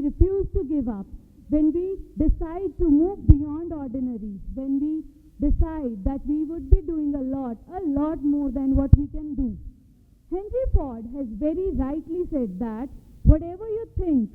refuse to give up, when we decide to move beyond ordinary, when we decide that we would be doing a lot more than what we can do. Henry Ford has very rightly said that whatever you think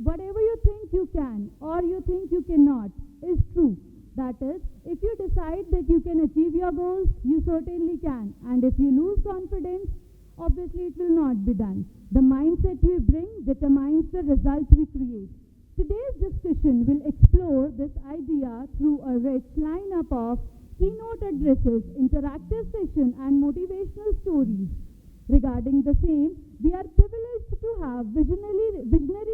whatever you think you can or you think you cannot is true. That is, if you decide that you can achieve your goals, you certainly can. And if you lose confidence, obviously it will not be done. The mindset we bring determines the results we create. Today's discussion will explore this idea through a rich lineup of keynote addresses, interactive session, and motivational stories. Regarding the same, we are privileged to have visionary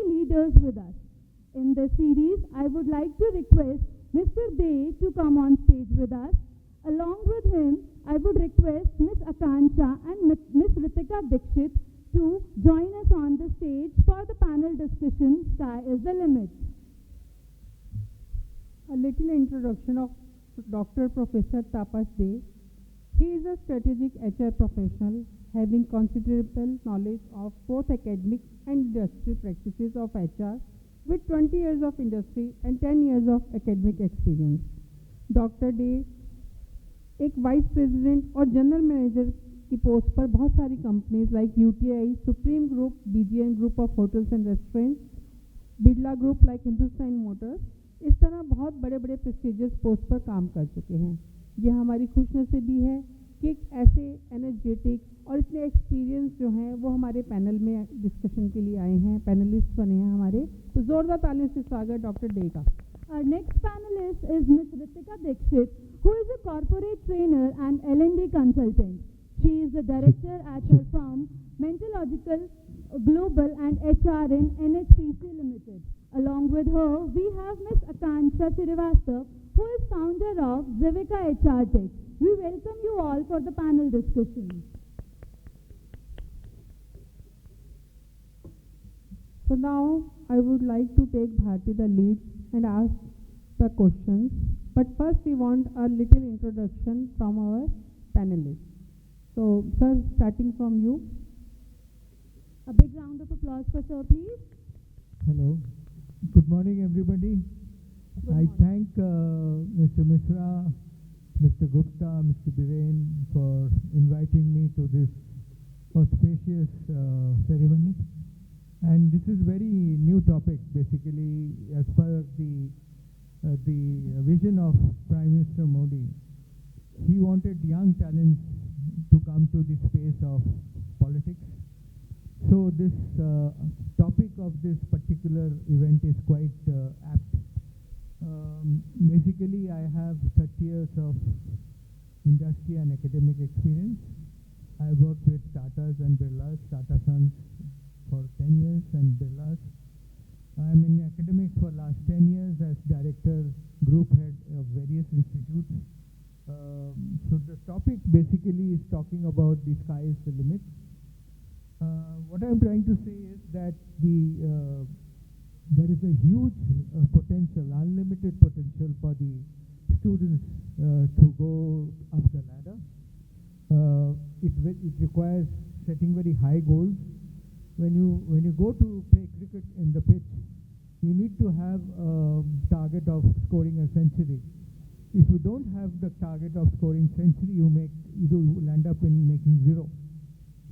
leaders with us. In this series, I would like to request Mr. Dey to come on stage with us. Along with him, I would request Ms. Akansha and Ms. Ritika Dixit to join us on the stage for the panel discussion, Sky is the Limit. A little introduction of Dr. Professor Tapas Dey. He is a strategic HR professional having considerable knowledge of both academic and industry practices of HR with 20 years of industry and 10 years of academic experience. Dr. Dey एक vice president और general manager की post पर बहुत सारी companies like UTI, supreme group, BGN group of hotels and restaurants, Birla group like Hindustan motors, इस तरह बहुत बड़े बड़े प्रेस्टिजियस पोस्ट पर काम कर चुके हैं। यह हमारी खुशनसीबी है कि एक ऐसे एनर्जेटिक और इतने एक्सपीरियंस जो हैं वो हमारे पैनल में डिस्कशन के लिए आए हैं, पैनलिस्ट बने हैं हमारे। तो जोरदार तालियों से स्वागत डॉक्टर डे का। Our next panelist is Ms. Ritika Dixit, who is a corporate trainer and L&D consultant. She is the director at her firm, Mentalogical Global and HR in NHPC Limited. Along with her, we have Ms. Akansha Srivastava, who is founder of Zivika HR Tech. We welcome you all for the panel discussion. So now I would like to take Bharti the lead and ask the questions. But first we want a little introduction from our panelists. So sir, starting from you. A big round of applause for sir, please. Hello. Good morning, everybody. I thank Mr. Mishra, Mr. Gupta, Mr. Biren for inviting me to this auspicious ceremony. And this is very new topic, basically, as per the vision of Prime Minister Modi. He wanted young talents to come to the space of politics. So this topic of this particular event is quite apt. Basically, I have 30 years of industry and academic experience. I worked with Tatas and Birlas, Tata Sons for 10 years and Birlas. I am in academics for last 10 years as director, group head of various institutes. So the topic basically is talking about the sky is the limit. What I'm trying to say is that there is a huge potential, unlimited potential for the students to go up the ladder. It requires setting very high goals. When you go to play cricket in the pitch, you need to have a target of scoring a century. If you don't have the target of scoring century, you will end up in making 0.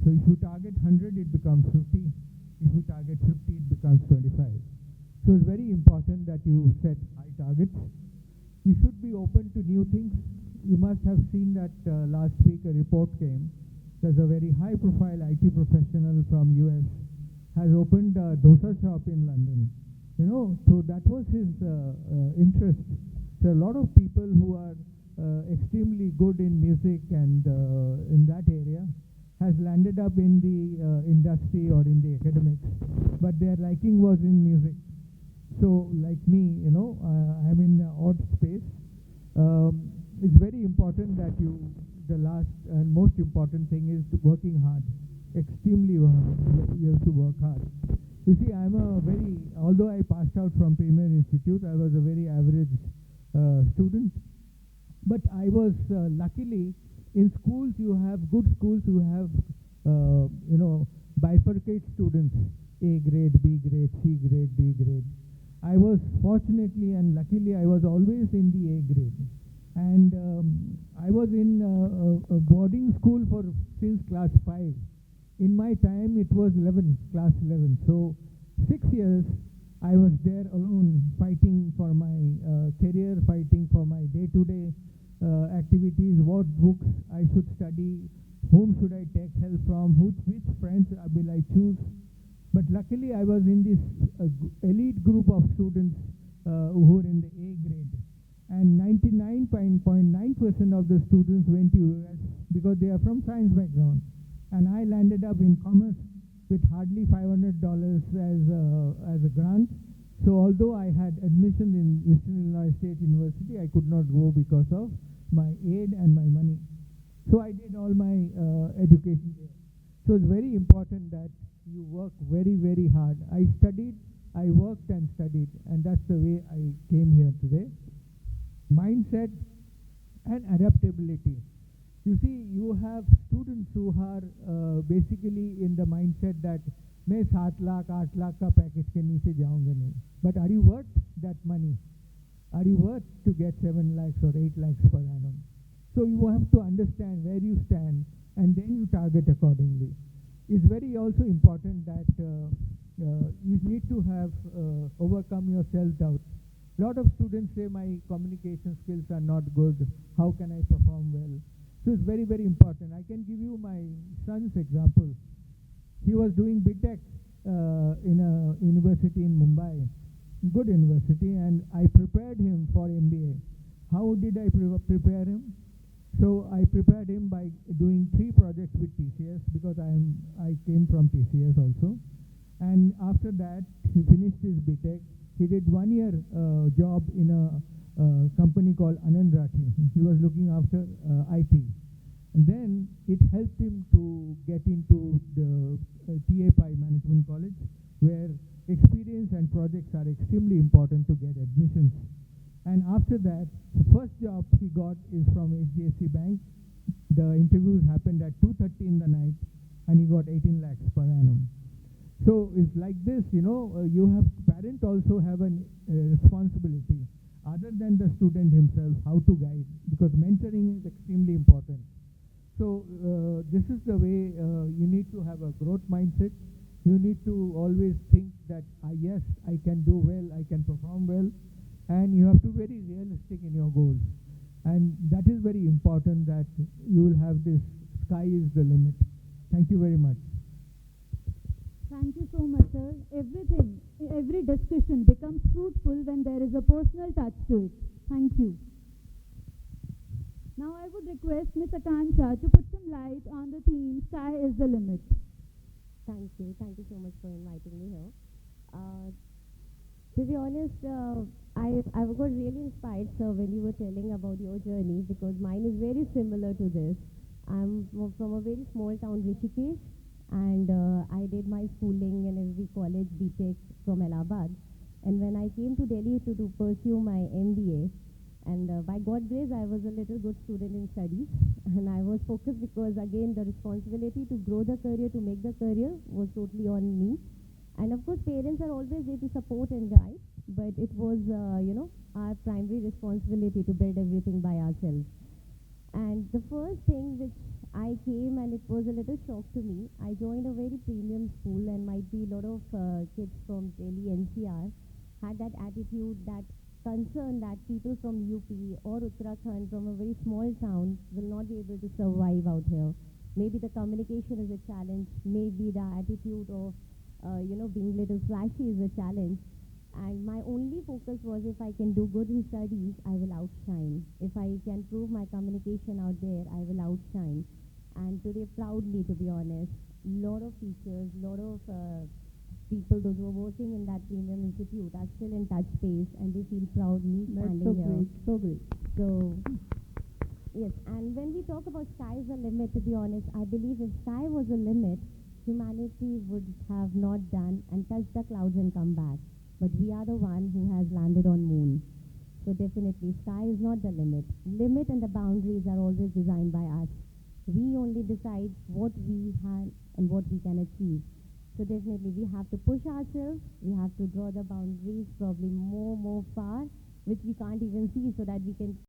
So if you target 100, it becomes 50. If you target 50, it becomes 25. So it's very important that you set high targets. You should be open to new things. You must have seen that last week a report came. There's a very high-profile IT professional from US has opened a dosa shop in London. So that was his interest. There are a lot of people who are extremely good in music and in that area has landed up in the industry or in the academics, but their liking was in music. So like me, I'm in an odd space. It's very important that the last and most important thing is working hard, extremely hard. You have to work hard. You see, although I passed out from Premier Institute, I was a very average student, but I was luckily in schools. You have good schools who have bifurcate students. A grade, B grade, C grade, D grade. I was fortunately and luckily I was always in the A grade. And I was in a boarding school for since class 5. In my time it was 11, class 11. So 6 years I was there alone, fighting for my career, fighting for my day-to-day activities, what books I should study, whom should I take help from, which friends will I choose. But luckily I was in this elite group of students who were in the A grade. And 99.9% of the students went to US because they are from science background. And I landed up in commerce with hardly $500 as a grant. So although I had admission in Eastern Illinois State University, I could not go because of my aid and my money. So I did all my education there. So it's very important that you work very, very hard. I studied, I worked and studied, and that's the way I came here today. Mindset and adaptability. You see, you have students who are basically in the mindset that मैं 7 लाख 8 लाख का package के नीचे जाऊंगा नहीं. But are you worth that money? Are you worth to get 7 lakhs or 8 lakhs per annum? So you have to understand where you stand and then you target accordingly. It's very also important that you need to have overcome your self-doubt. A lot of students say my communication skills are not good. How can I perform well? So it's very, very important. I can give you my son's example. He was doing BTech in a university in Mumbai, good university, and I prepared him for MBA. How did I prepare him? So I prepared him by doing 3 projects with TCS because I came from TCS also. And after that, he finished his BTech. He did 1 year job in a company called Anand Rathi. He was looking after IT. And then it helped him to get into the TAPI Management College, where experience and projects are extremely important to get admissions. And after that, the first job he got is from HDFC Bank. The interviews happened at 2:30 in the night, and he got 18 lakhs per annum. So it's like this, parents also have a responsibility, other than the student himself, how to guide, because mentoring is extremely important. So this is the way you need to have a growth mindset. You need to always think that, yes, I can do well, I can perform well, and you have to be very realistic in your goals. And that is very important, that you will have this sky is the limit. Thank you very much. Thank you so much, sir. Every discussion becomes fruitful when there is a personal touch to it. Thank you. Now I would request Ms. Akansha to put some light on the theme, Sky is the Limit. Thank you. Thank you so much for inviting me here. To be honest, I got really inspired, sir, when you were telling about your journey, because mine is very similar to this. I'm from a very small town, Rishikesh, and I did my schooling in every college, BTech from Allahabad. And when I came to Delhi to pursue my MBA, and by God's grace, I was a little good student in studies, and I was focused because, again, the responsibility to grow the career, to make the career, was totally on me. And of course, parents are always there to support and guide, but it was, our primary responsibility to build everything by ourselves. And the first thing which I came, and it was a little shock to me, I joined a very premium school, and might be a lot of kids from Delhi NCR had that attitude, that concern that people from UP or Uttarakhand from a very small town will not be able to survive out here. Maybe the communication is a challenge, maybe the attitude of being little flashy is a challenge. And my only focus was, if I can do good in studies, I will outshine. If I can prove my communication out there, I will outshine. And today, proudly, to be honest, lot of teachers, lot of people, those who are working in that premium institute, are still in touch space, and they feel proud me standing so here. Great, so great. So, yes, and when we talk about sky is the limit, to be honest, I believe if sky was a limit, humanity would have not done and touched the clouds and come back. But we are the one who has landed on moon. So definitely, sky is not the limit. Limit and the boundaries are always designed by us. We only decide what we have and what we can achieve. So definitely we have to push ourselves, we have to draw the boundaries probably more far, which we can't even see so that we can